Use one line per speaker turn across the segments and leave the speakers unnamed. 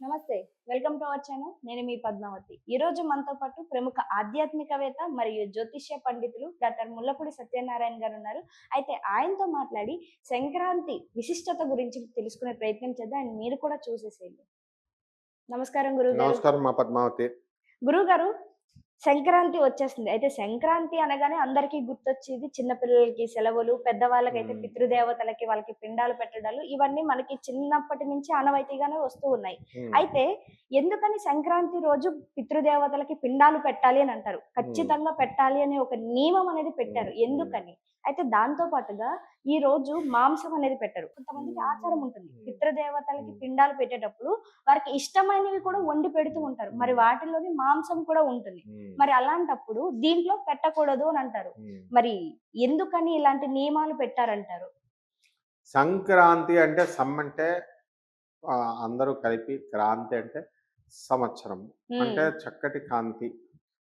నమస్తే. Welcome to our channel. నేను మీ పద్మావతి. ఈరోజు మనతో పాటు ప్రముఖ ఆధ్యాత్మికవేత్త మరియు జ్యోతిష్య పండితులు డాక్టర్ ముల్లపూడి సత్యనారాయణ గారున్నారు. అయితే ఆయనతో మాట్లాడి సంక్రాంతి విశిష్టత గురించి తెలుసుకునే ప్రయత్నం చేద్దాం. అండ్ మీరు కూడా చూసేసేయండి. నమస్కారం గురువుగారు.
నమస్కారం మా పద్మావతి.
గురువుగారు, సంక్రాంతి వచ్చేస్తుంది. అయితే సంక్రాంతి అనగానే అందరికీ గుర్తొచ్చేది చిన్న పిల్లలకి సెలవులు, పెద్దవాళ్ళకైతే
హ్మ్.
పితృదేవతలకి వాళ్ళకి పిండాలు పెట్టడాలు ఇవన్నీ మనకి చిన్నప్పటి నుంచి ఆనవాయితీగానే వస్తూ ఉన్నాయి.
హ్మ్.
అయితే ఎందుకని సంక్రాంతి రోజు పితృదేవతలకి పిండాలు పెట్టాలి అని అంటారు.
హ్మ్.
ఖచ్చితంగా పెట్టాలి అనే ఒక నియమం అనేది
హ్మ్.
పెట్టారు.
హ్మ్.
ఎందుకని? అయితే దాంతో పాటుగా ఈ రోజు మాంసం అనేది పెట్టరు. కొంతమందికి ఆచారం ఉంటుంది.
హ్మ్.
పితృదేవతలకి
హ్మ్.
పిండాలు పెట్టేటప్పుడు వారికి ఇష్టమైనవి కూడా వండి పెడుతూ
హ్మ్.
ఉంటారు. మరి
హ్మ్.
వాటిలోని మాంసం కూడా ఉంటుంది.
హ్మ్.
మరి అలాంటప్పుడు దీంట్లో పెట్టకూడదు అని అంటారు.
హ్మ్.
మరి ఎందుకని ఇలాంటి నియమాలు పెట్టారంటారు?
సంక్రాంతి అంటే అంటే అందరూ కలిపి క్రాంతి అంటే సంవత్సరం.
హ్మ్.
అంటే చక్కటి కాంతి.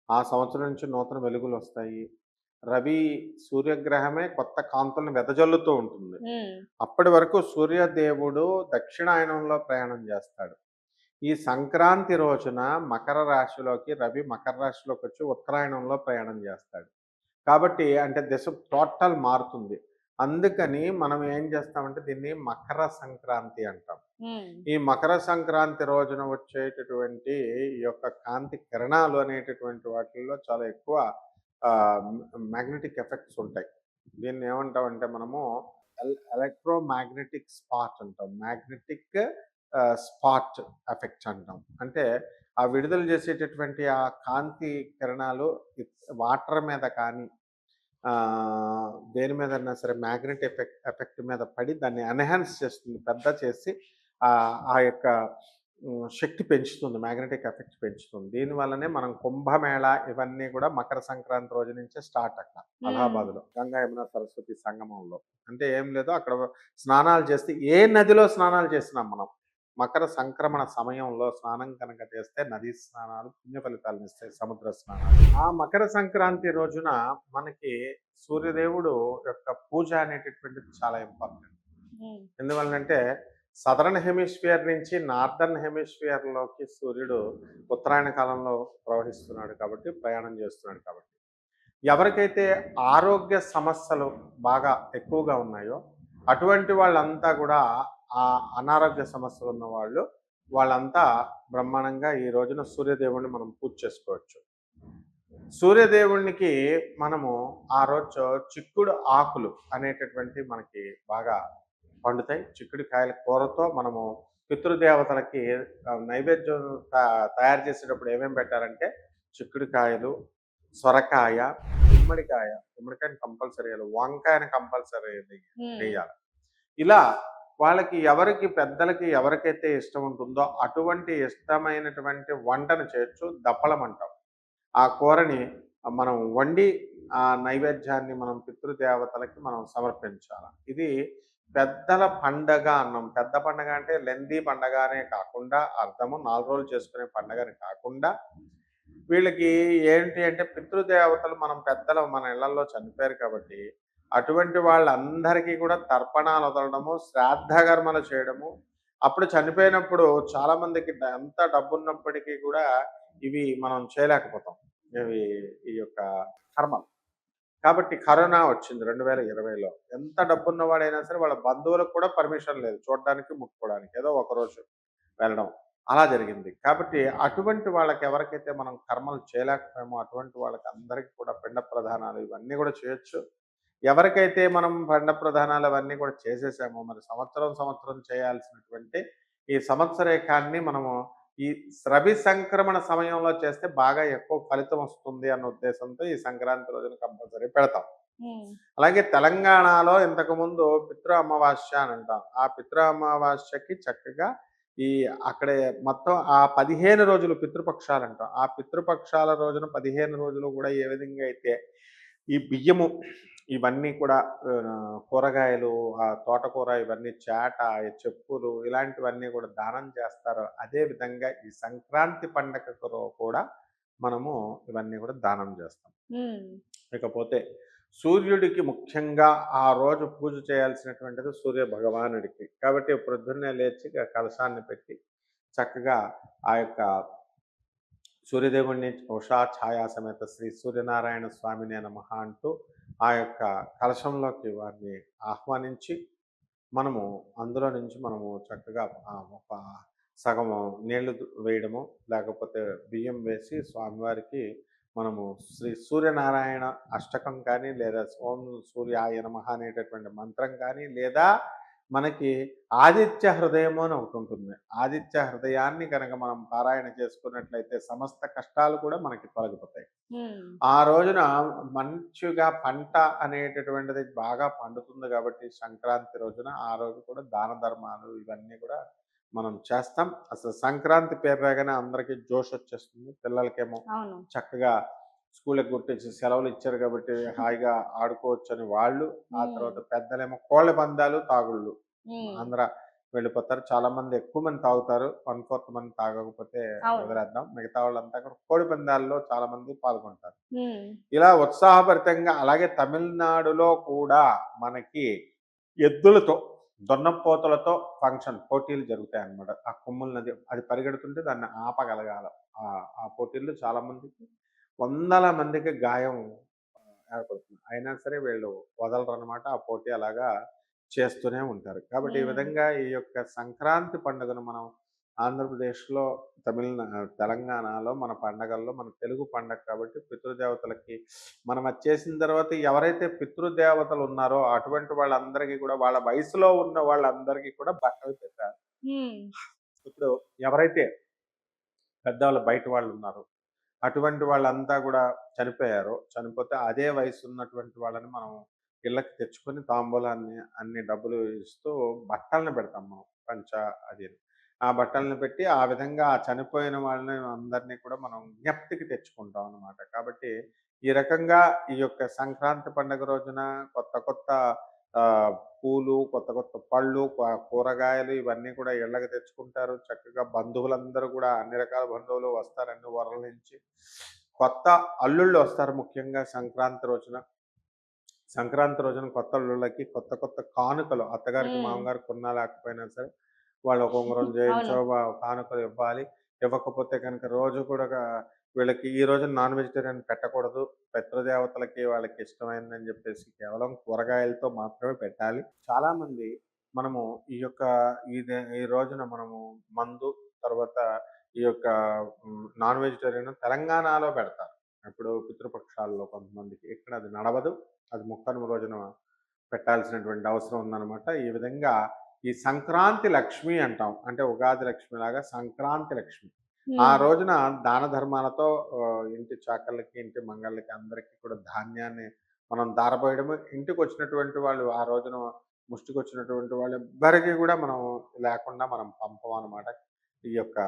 ఆ సంవత్సరం నుంచి నూతన వెలుగులొస్తాయి. రవి సూర్యగ్రహమే కొత్త కాంతులను వెదజల్లుతూ ఉంటుంది.
హ్మ్.
అప్పటి వరకు సూర్యదేవుడు దక్షిణాయనంలో ప్రయాణం చేస్తాడు. ఈ సంక్రాంతి రోజున మకర రాశిలోకి రవి మకర రాశిలోకొచ్చి ఉత్తరాయణంలో ప్రయాణం చేస్తాడు. కాబట్టి అంటే దిశ టోటల్ మారుతుంది. అందుకని మనం ఏం చేస్తామంటే దీన్ని మకర సంక్రాంతి అంటాం.
హ్మ్.
ఈ మకర సంక్రాంతి రోజున వచ్చేటటువంటి ఈ యొక్క కాంతి కిరణాలు అనేటటువంటి వాటిల్లో చాలా ఎక్కువ మ్యాగ్నెటిక్ ఎఫెక్ట్స్ ఉంటాయి. దీన్ని ఏమంటామంటే మనము ఎలక్ట్రోమాగ్నెటిక్ స్పాట్ అంటాం. మ్యాగ్నెటిక్ స్పాట్ ఎఫెక్ట్స్ అంటాం. అంటే ఆ విడుదల చేసేటటువంటి ఆ కాంతి కిరణాలు వాటర్ మీద కానీ దేని మీదన్నా సరే మ్యాగ్నెట్ ఎఫెక్ట్ మీద పడి దాన్ని ఎన్హాన్స్ చేస్తుంది. పెద్ద చేసి ఆ యొక్క శక్తి పెంచుతుంది. మ్యాగ్నెటిక్ ఎఫెక్ట్ పెంచుతుంది. దీనివల్లనే మనం కుంభమేళ ఇవన్నీ కూడా మకర సంక్రాంతి రోజు నుంచే స్టార్ట్ అక్కడ
హ్మ్.
అలహాబాద్‌లో. గంగా, యమున, సరస్వతి సంగమంలో. అంటే ఏం లేదు అక్కడ స్నానాలు చేస్తే ఏ నదిలో స్నానాలు చేసినాం మనం. మకర సంక్రమణ సమయంలో స్నానం కనుక చేస్తే నదీ స్నానాలు పుణ్య ఫలితాలనిస్తాయి. సముద్ర స్నానాలు. ఆ మకర సంక్రాంతి రోజున మనకి సూర్యదేవుడు యొక్క పూజ అనేటటువంటిది చాలా ఇంపార్టెంట్.
హ్మ్.
ఎందువలనంటే సదరన్ హెమిస్ఫియర్ నుంచి నార్దర్న్ హెమిస్ఫియర్‌లోకి సూర్యుడు ఉత్తరాయణ కాలంలో ప్రవహిస్తున్నాడు కాబట్టి, ప్రయాణం చేస్తున్నాడు కాబట్టి. ఎవరికైతే ఆరోగ్య సమస్యలు బాగా ఎక్కువగా ఉన్నాయో, అటువంటి వాళ్ళంతా గూడా అనారోగ్య సమస్యలు ఉన్నవాళ్ళు, వాళ్ళంతా బ్రహ్మాండంగా ఈ రోజున సూర్యదేవుడిని మనం పూజ చేసుకోవచ్చు. సూర్యదేవునికి మనము ఆ రోజు చిక్కుడు ఆకులు అనేటటువంటి మనకి బాగా పండుతాయి. చిక్కుడు కాయల కూరతో మనము పితృదేవతలకి నైవేద్యం తయారు చేసేటప్పుడు ఏమేమి పెట్టాలంటే చిక్కుడు కాయలు, సొరకాయ, గుమ్మడికాయని కంపల్సరీ ఎయాలి. వంకాయని కంపల్సరీ
హ్మ్.
వెయ్యాలి. ఇలా వాళ్ళకి ఎవరికి పెద్దలకి ఎవరికైతే ఇష్టం ఉంటుందో అటువంటి ఇష్టమైనటువంటి వంటను చేయొచ్చు. దప్పలం అంటాం. ఆ కూరని మనం వండి ఆ నైవేద్యాన్ని మనం పితృదేవతలకి మనం సమర్పించాలి. ఇది పెద్దల పండగ అన్నాం. పెద్ద పండగ అంటే లెంథీ పండగ అనే కాకుండా అర్థము 4 రోజులు చేసుకునే పండగని కాకుండా వీళ్ళకి ఏంటి అంటే పితృదేవతలు మనం పెద్దలు మన ఇళ్లల్లో చనిపోయారు కాబట్టి అటువంటి వాళ్ళందరికీ కూడా తర్పణాలు వదలడము, శ్రాద్ధకర్మలు చేయడము. అప్పుడు చనిపోయినప్పుడు చాలా మందికి ఎంత డబ్బున్నప్పటికీ కూడా ఇవి మనం చేయలేకపోతాం. ఇవి ఈ యొక్క కర్మలు. కాబట్టి కరోనా వచ్చింది 2020లో. ఎంత డబ్బున్నవాడైనా సరే వాళ్ళ బంధువులకు కూడా పర్మిషన్ లేదు చూడడానికి, ముట్టుకోవడానికి. ఏదో ఒకరోజు వెళ్ళడం. అలా జరిగింది. కాబట్టి అటువంటి వాళ్ళకి ఎవరికైతే మనం కర్మలు చేయలేకపోయామో అటువంటి వాళ్ళకి అందరికి కూడా పిండ ప్రదానాలు ఇవన్నీ కూడా చేయొచ్చు. ఎవరికైతే మనం పిండ ప్రదానాలు అవన్నీ కూడా చేసేసామో మరి సంవత్సరం చేయాల్సినటువంటి ఈ సంవత్సరేకాన్ని మనము ఈ రవి సంక్రమణ సమయంలో చేస్తే బాగా ఎక్కువ ఫలితం వస్తుంది అన్న ఉద్దేశంతో ఈ సంక్రాంతి రోజున కంపల్సరీ పెడతాం.
హ్మ్.
అలాగే తెలంగాణలో ఇంతకుముందు పితృ అమావాస్య అని అంటాం. ఆ పితృ అమావాస్యకి చక్కగా ఈ అక్కడే మొత్తం ఆ 15 రోజులు పితృపక్షాలంటాం. ఆ పితృపక్షాల రోజున 15 రోజులు కూడా ఏ విధంగా అయితే ఈ బియ్యము ఇవన్నీ కూడా కూరగాయలు, తోటకూర ఇవన్నీ ఈ చెప్పులు ఇలాంటివన్నీ కూడా దానం చేస్తారో అదే విధంగా ఈ సంక్రాంతి పండగకు కూడా మనము ఇవన్నీ కూడా దానం చేస్తాం.
హ్మ్.
ఇకపోతే సూర్యుడికి ముఖ్యంగా ఆ రోజు పూజ చేయాల్సినటువంటిది సూర్య భగవానుడికి. కాబట్టి ప్రొద్దున్నే లేచి కలశాన్ని పెట్టి చక్కగా ఆ యొక్క సూర్యదేవుణ్ణి ఉషా ఛాయా సమేత శ్రీ సూర్యనారాయణ స్వామినే నమః అంటూ ఆ యొక్క కలశంలోకి వారిని ఆహ్వానించి మనము అందులో నుంచి మనము చక్కగా ఒక సగము నీళ్లు వేయడము, లేకపోతే బియ్యం వేసి స్వామివారికి మనము శ్రీ సూర్యనారాయణ అష్టకం కానీ, లేదా ఓం సూర్యాయ నమః అనేటటువంటి మంత్రం కానీ, లేదా మనకి ఆదిత్య హృదయము అని ఒకటి ఉంటుంది. ఆదిత్య హృదయాన్ని కనుక మనం పారాయణ చేసుకున్నట్లయితే సమస్త కష్టాలు కూడా మనకి తొలగిపోతాయి. ఆ రోజున మంచిగా పంట అనేటటువంటిది బాగా పండుతుంది కాబట్టి సంక్రాంతి రోజున ఆ రోజు కూడా దాన ధర్మాలు ఇవన్నీ కూడా మనం చేస్తాం. అసలు సంక్రాంతి పేరు రాగానే అందరికీ జోష్ వచ్చేస్తుంది. పిల్లలకేమో
అవును.
చక్కగా స్కూల్‌కి కొట్టేసి సెలవులు ఇచ్చారు కాబట్టి హాయిగా ఆడుకోవచ్చని వాళ్ళు, ఆ తర్వాత పెద్దలేమో కోళ్ళ పందాలు, తాగుళ్ళు ఆంధ్ర వెళ్ళిపోతారు. చాలా మంది ఎక్కువ మంది తాగుతారు. 1/4 మంది తాగకపోతే
అవును.
వదిలేద్దాం. మిగతా వాళ్ళంతా కూడా కోడి పందాల్లో చాలా మంది పాల్గొంటారు.
ఉమ్.
ఇలా ఉత్సాహభరితంగా అలాగే తమిళనాడులో కూడా మనకి ఎద్దులతో దున్నపోతులతో ఫంక్షన్ పోటీలు జరుగుతాయన్నమాట. ఆ కొమ్ముల నది అది పరిగెడుతుంటే దాన్ని ఆపగలగాల. ఆ పోటీల్లో చాలా మందికి వందల మందికి గాయం ఏర్పడుతుంది. అయినా సరే వీళ్ళు వదలరనమాట. ఆ పోటీ అలాగా చేస్తూనే ఉంటారు. కాబట్టి ఈ
ఉమ్.
విధంగా ఈ యొక్క సంక్రాంతి పండుగను మనం ఆంధ్రప్రదేశ్‌లో, తెలంగాణలో మన పండగల్లో మన తెలుగు పండగ కాబట్టి పితృదేవతలకి మనం అది చేసిన తర్వాత ఎవరైతే పితృదేవతలు ఉన్నారో అటువంటి వాళ్ళందరికీ కూడా వాళ్ళ వయసులో ఉన్న వాళ్ళందరికీ కూడా బట్టలు పెట్టాలి.
ఉమ్.
ఇప్పుడు ఎవరైతే పెద్దవాళ్ళు బయట వాళ్ళు ఉన్నారో అటువంటి వాళ్ళంతా కూడా చనిపోయారో, చనిపోతే అదే వయసు ఉన్నటువంటి వాళ్ళని మనం ఇళ్ళకి తెచ్చుకొని తాంబూలాన్ని అన్ని డబ్బులు ఇస్తూ బట్టలను పెడతాం మనం. పంచ అది. ఆ బట్టలను పెట్టి ఆ విధంగా ఆ చనిపోయిన వాళ్ళని అందరినీ కూడా మనం జ్ఞప్తికి తెచ్చుకుంటాం అన్నమాట. కాబట్టి ఈ రకంగా ఈ యొక్క సంక్రాంతి పండుగ రోజున కొత్త కొత్త పూలు, కొత్త కొత్త పళ్ళు, కూరగాయలు ఇవన్నీ కూడా ఇళ్ళకి తెచ్చుకుంటారు. చక్కగా బంధువులందరూ కూడా అన్ని రకాల బంధువులు వస్తారు అన్ని ఊర్ల నుంచి. కొత్త అల్లుళ్ళు వస్తారు ముఖ్యంగా సంక్రాంతి రోజున. సంక్రాంతి రోజున కొత్త అల్లుళ్ళకి కొత్త కొత్త కానుకలు అత్తగారికి,
ఉమ్.
మామగారికి కొన్నా లేకపోయినా సరే వాళ్ళు ఒక ఉంగరం
అవును.
చేయించో కానుకలు ఇవ్వాలి. ఇవ్వకపోతే కనుక రోజు కూడా వీళ్ళకి ఈ రోజు నాన్ వెజిటేరియన్ పెట్టకూడదు. పితృదేవతలకి వాళ్ళకి ఇష్టమైందని చెప్పేసి కేవలం కూరగాయలతో మాత్రమే పెట్టాలి. చాలామంది మనము ఈ యొక్క ఈ రోజున మనము మందు తర్వాత ఈ యొక్క నాన్ వెజిటేరియన్ తెలంగాణలో పెడతారు. ఇప్పుడు పితృపక్షాల్లో కొంతమందికి. ఇక్కడ అది నడవదు. అది ముక్కనుమ రోజున పెట్టాల్సినటువంటి అవసరం ఉందన్నమాట. ఈ విధంగా ఈ సంక్రాంతి లక్ష్మి అంటాం. అంటే ఉగాది లక్ష్మి లాగా సంక్రాంతి లక్ష్మి. ఆ
ఉమ్.
రోజున దాన ధర్మాలతో ఇంటి చాకళ్ళకి, ఇంటి మంగళ్ళకి అందరికీ కూడా ధాన్యాన్ని మనం దారపోయడము. ఇంటికొచ్చినటువంటి వాళ్ళు ఆ రోజున ముష్టికొచ్చినటువంటి వాళ్ళెవ్వరికీ కూడా మనం లేకుండా మనం పంపమనమాట. ఈ యొక్క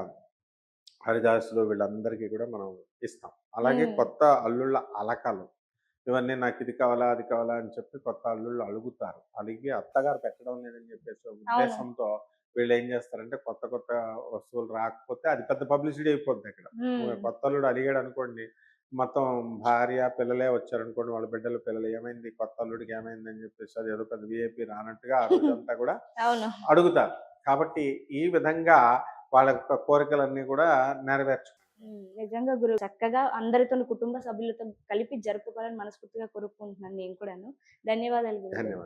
హరిదాసులు వీళ్ళందరికీ కూడా మనం ఇస్తాం. అలాగే
ఉమ్.
కొత్త అల్లుళ్ళ అలకలు. ఇవన్నీ నాకిది కావాలా, అది కావాలా అని చెప్పి కొత్త అల్లుళ్ళు అలుగుతారు. అలిగి అత్తగారు పెట్టడం లేదని చెప్పేసి ఒక
అవును.
ఉద్దేశంతో వీళ్ళేం చేస్తారంటే కొత్త కొత్త వస్తువులు రాకపోతే అది పెద్ద పబ్లిసిటీ అయిపోద్ది అక్కడ.
ఉమ్.
కొత్త అల్లుడు అలిగాడనుకోండి, మొత్తం భార్య, పిల్లలే వచ్చారనుకోండి, వాళ్ళ బిడ్డలు, పిల్లలు ఏమైంది కొత్త అల్లుడికి ఏమైందని చెప్పేసి అదేదో పెద్ద వీఐపీ రానట్టుగా ఆ రోజంతా కూడా
అవును.
అడుగుతారు. కాబట్టి ఈ విధంగా వాళ్ళ యొక్క కోరికలన్నీ కూడా నెరవేర్చుకుంటారు.
నిజంగా గురువు చక్కగా అందరితో కుటుంబ సభ్యులతో కలిపి జరుపుకోవాలని మనస్ఫూర్తిగా కోరుకుంటున్నాను నేను కూడాను. ధన్యవాదాలు గురువు.
ధన్యవాదాలు.